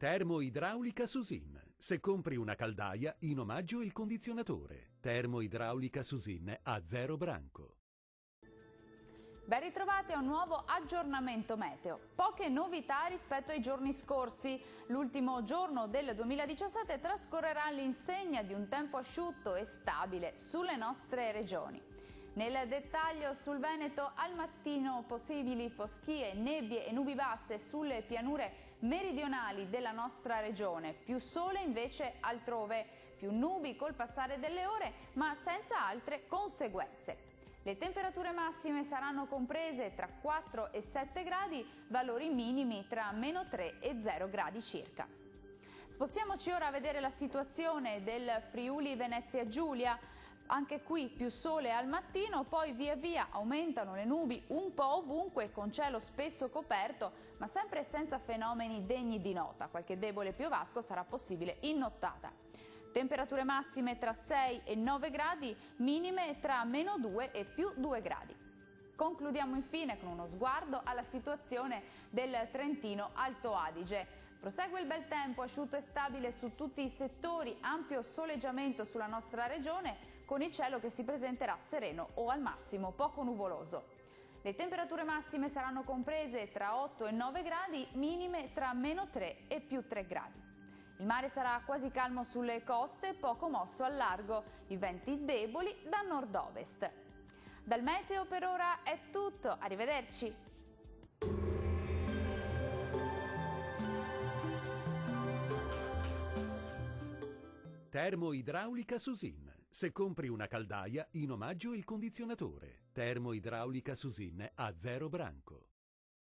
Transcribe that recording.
Termoidraulica Susin. Se compri una caldaia, in omaggio il condizionatore. Termoidraulica Susin a 0 branco. Ben ritrovati a un nuovo aggiornamento meteo. Poche novità rispetto ai giorni scorsi. L'ultimo giorno del 2017 trascorrerà all'insegna di un tempo asciutto e stabile sulle nostre regioni. Nel dettaglio, sul Veneto al mattino possibili foschie, nebbie e nubi basse sulle pianure meridionali della nostra regione, più sole invece altrove, più nubi col passare delle ore ma senza altre conseguenze. Le temperature massime saranno comprese tra 4 e 7 gradi, valori minimi tra meno 3 e 0 gradi circa. Spostiamoci ora a vedere la situazione del Friuli Venezia Giulia. Anche qui più sole al mattino, poi via via aumentano le nubi un po' ovunque, con cielo spesso coperto, ma sempre senza fenomeni degni di nota. Qualche debole piovasco sarà possibile in nottata. Temperature massime tra 6 e 9 gradi, minime tra meno 2 e più 2 gradi. Concludiamo infine con uno sguardo alla situazione del Trentino Alto Adige. Prosegue il bel tempo asciutto e stabile su tutti i settori, ampio soleggiamento sulla nostra regione, con il cielo che si presenterà sereno o al massimo poco nuvoloso. Le temperature massime saranno comprese tra 8 e 9 gradi, minime tra meno 3 e più 3 gradi. Il mare sarà quasi calmo sulle coste, poco mosso al largo, i venti deboli da nord-ovest. Dal meteo per ora è tutto, arrivederci! Termoidraulica Susin. Se compri una caldaia, in omaggio il condizionatore. Termoidraulica Susin a 0 branco.